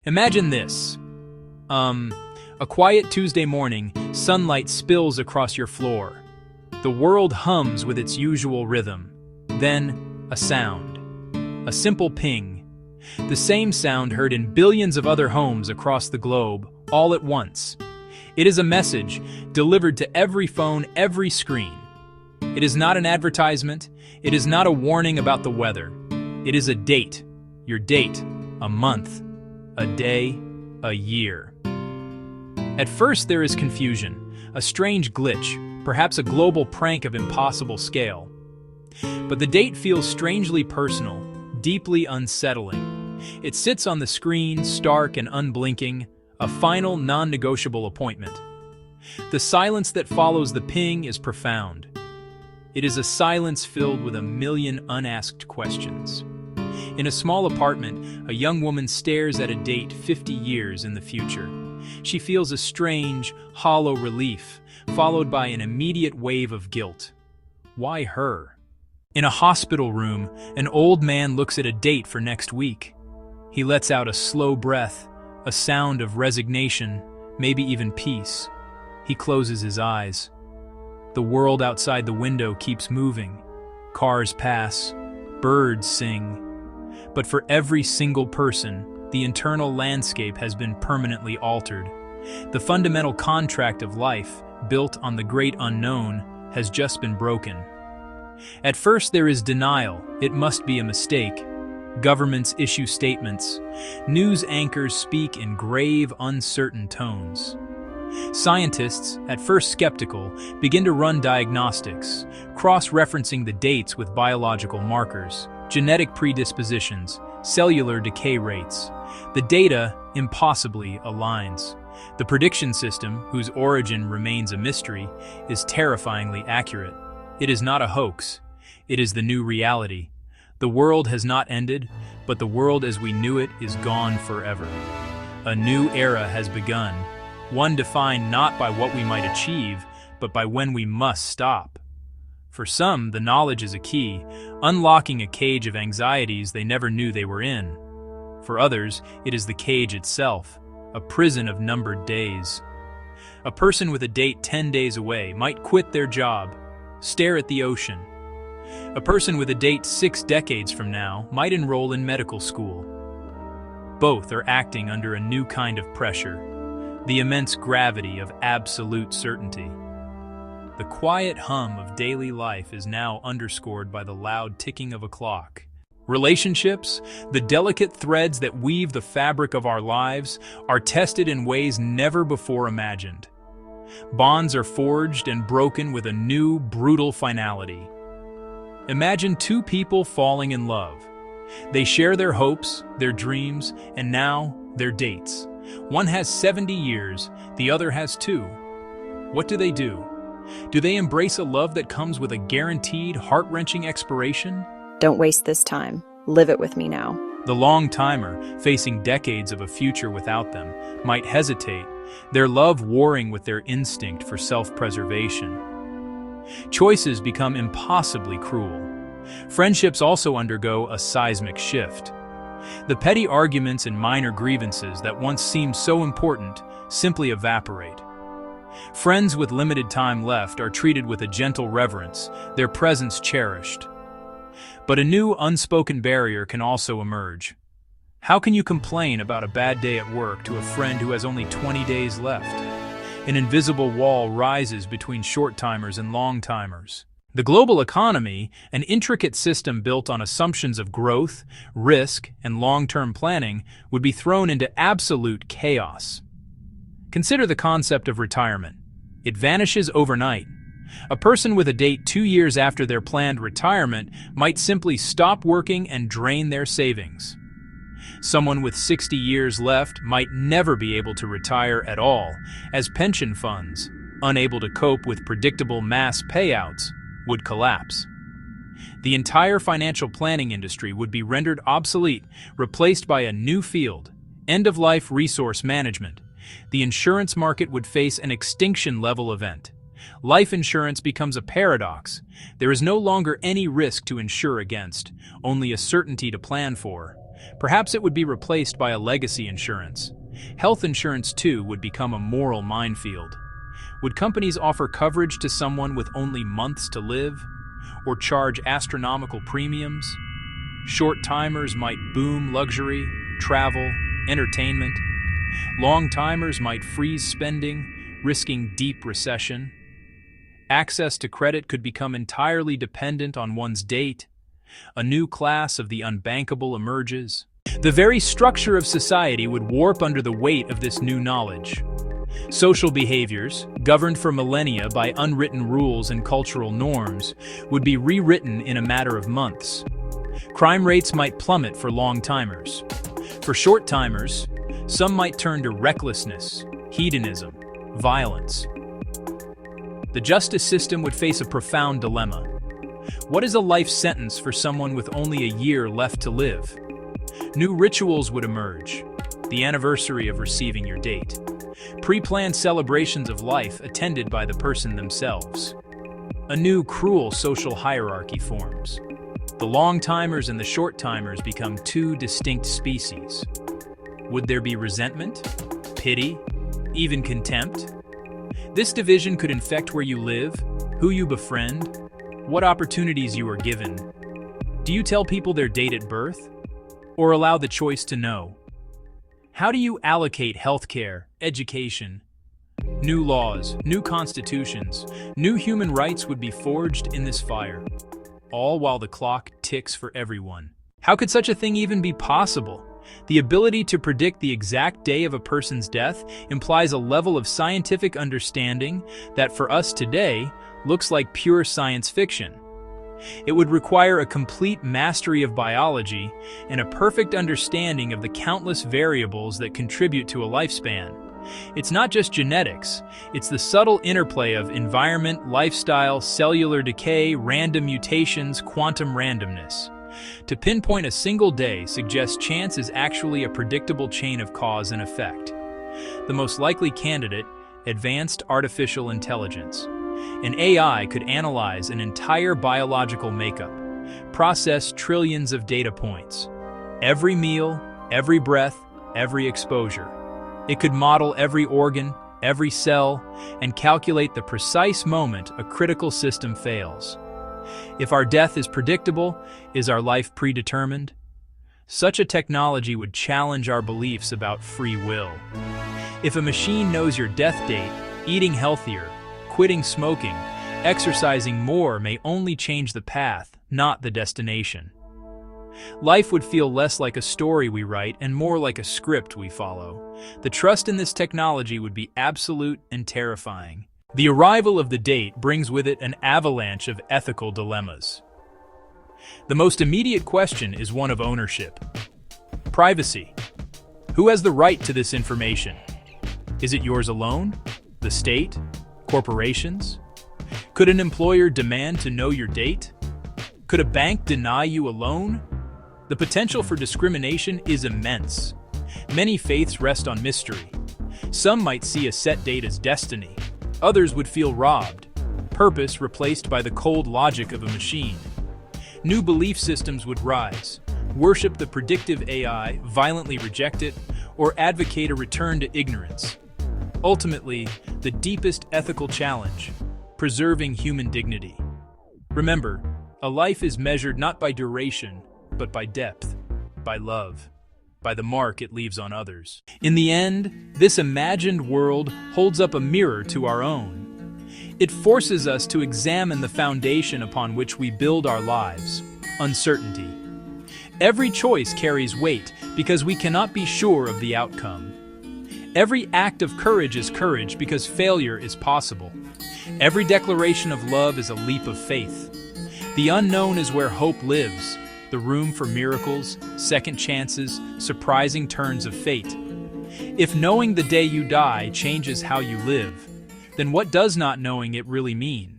Imagine this. A quiet Tuesday morning, sunlight spills across your floor. The world hums with its usual rhythm. Then, a sound. A simple ping. The same sound heard in billions of other homes across the globe, all at once. It is a message delivered to every phone, every screen. It is not an advertisement. It is not a warning about the weather. It is a date. Your date. A month. A day. A year. At first there is confusion, a strange glitch, perhaps a global prank of impossible scale. But the date feels strangely personal, deeply unsettling. It sits on the screen, stark and unblinking, a final, non-negotiable appointment. The silence that follows the ping is profound. It is a silence filled with a million unasked questions. In a small apartment, a young woman stares at a date 50 years in the future. She feels a strange, hollow relief, followed by an immediate wave of guilt. Why her? In a hospital room, an old man looks at a date for next week. He lets out a slow breath, a sound of resignation, maybe even peace. He closes his eyes. The world outside the window keeps moving. Cars pass, birds sing. But for every single person, the internal landscape has been permanently altered. The fundamental contract of life, built on the great unknown, has just been broken. At first there is denial. It must be a mistake. Governments issue statements. News anchors speak in grave, uncertain tones. Scientists, at first skeptical, begin to run diagnostics, cross-referencing the dates with biological markers, genetic predispositions, cellular decay rates. The data impossibly aligns. The prediction system, whose origin remains a mystery, is terrifyingly accurate. It is not a hoax. It is the new reality. The world has not ended, but the world as we knew it is gone forever. A new era has begun, one defined not by what we might achieve, but by when we must stop. For some, the knowledge is a key, unlocking a cage of anxieties they never knew they were in. For others, it is the cage itself, a prison of numbered days. A person with a date 10 days away might quit their job, stare at the ocean. A person with a date 6 decades from now might enroll in medical school. Both are acting under a new kind of pressure, the immense gravity of absolute certainty. The quiet hum of daily life is now underscored by the loud ticking of a clock. Relationships, the delicate threads that weave the fabric of our lives, are tested in ways never before imagined. Bonds are forged and broken with a new, brutal finality. Imagine two people falling in love. They share their hopes, their dreams, and now their dates. One has 70 years, the other has 2. What do? Do they embrace a love that comes with a guaranteed, heart-wrenching expiration? Don't waste this time. Live it with me now. The long-timer, facing decades of a future without them, might hesitate, their love warring with their instinct for self-preservation. Choices become impossibly cruel. Friendships also undergo a seismic shift. The petty arguments and minor grievances that once seemed so important simply evaporate. Friends with limited time left are treated with a gentle reverence, their presence cherished. But a new unspoken barrier can also emerge. How can you complain about a bad day at work to a friend who has only 20 days left? An invisible wall rises between short-timers and long-timers. The global economy, an intricate system built on assumptions of growth, risk, and long-term planning, would be thrown into absolute chaos. Consider the concept of retirement. It vanishes overnight. A person with a date 2 years after their planned retirement might simply stop working and drain their savings. Someone with 60 years left might never be able to retire at all, as pension funds, unable to cope with predictable mass payouts, would collapse. The entire financial planning industry would be rendered obsolete, replaced by a new field, end-of-life resource management. The insurance market would face an extinction-level event. Life insurance becomes a paradox. There is no longer any risk to insure against, only a certainty to plan for. Perhaps it would be replaced by a legacy insurance. Health insurance, too, would become a moral minefield. Would companies offer coverage to someone with only months to live? Or charge astronomical premiums? Short timers might boom luxury, travel, entertainment. Long timers might freeze spending, risking deep recession. Access to credit could become entirely dependent on one's date. A new class of the unbankable emerges. The very structure of society would warp under the weight of this new knowledge. Social behaviors, governed for millennia by unwritten rules and cultural norms, would be rewritten in a matter of months. Crime rates might plummet for long-timers. For short-timers, some might turn to recklessness, hedonism, violence. The justice system would face a profound dilemma. What is a life sentence for someone with only a year left to live? New rituals would emerge. The anniversary of receiving your date. Pre-planned celebrations of life attended by the person themselves. A new cruel social hierarchy forms. The long-timers and the short-timers become two distinct species. Would there be resentment, pity, even contempt? This division could infect where you live, who you befriend, what opportunities you are given. Do you tell people their date at birth? Or allow the choice to know? How do you allocate healthcare, education? New laws, new constitutions, new human rights would be forged in this fire, all while the clock ticks for everyone. How could such a thing even be possible? The ability to predict the exact day of a person's death implies a level of scientific understanding that for us today looks like pure science fiction. It would require a complete mastery of biology and a perfect understanding of the countless variables that contribute to a lifespan. It's not just genetics, it's the subtle interplay of environment, lifestyle, cellular decay, random mutations, quantum randomness. To pinpoint a single day suggests chance is actually a predictable chain of cause and effect. The most likely candidate, advanced artificial intelligence. An AI could analyze an entire biological makeup, process trillions of data points. Every meal, every breath, every exposure. It could model every organ, every cell, and calculate the precise moment a critical system fails. If our death is predictable, is our life predetermined? Such a technology would challenge our beliefs about free will. If a machine knows your death date, eating healthier, quitting smoking, exercising more may only change the path, not the destination. Life would feel less like a story we write and more like a script we follow. The trust in this technology would be absolute and terrifying. The arrival of the date brings with it an avalanche of ethical dilemmas. The most immediate question is one of ownership. Privacy. Who has the right to this information? Is it yours alone? The state? Corporations? Could an employer demand to know your date? Could a bank deny you a loan? The potential for discrimination is immense. Many faiths rest on mystery. Some might see a set date as destiny. Others would feel robbed, purpose replaced by the cold logic of a machine. New belief systems would rise, worship the predictive AI, violently reject it, or advocate a return to ignorance. Ultimately, the deepest ethical challenge, preserving human dignity. Remember, a life is measured not by duration, but by depth, by love, by the mark it leaves on others. In the end, this imagined world holds up a mirror to our own. It forces us to examine the foundation upon which we build our lives, uncertainty. Every choice carries weight because we cannot be sure of the outcome. Every act of courage is courage because failure is possible. Every declaration of love is a leap of faith. The unknown is where hope lives, the room for miracles, second chances, surprising turns of fate. If knowing the day you die changes how you live, then what does not knowing it really mean?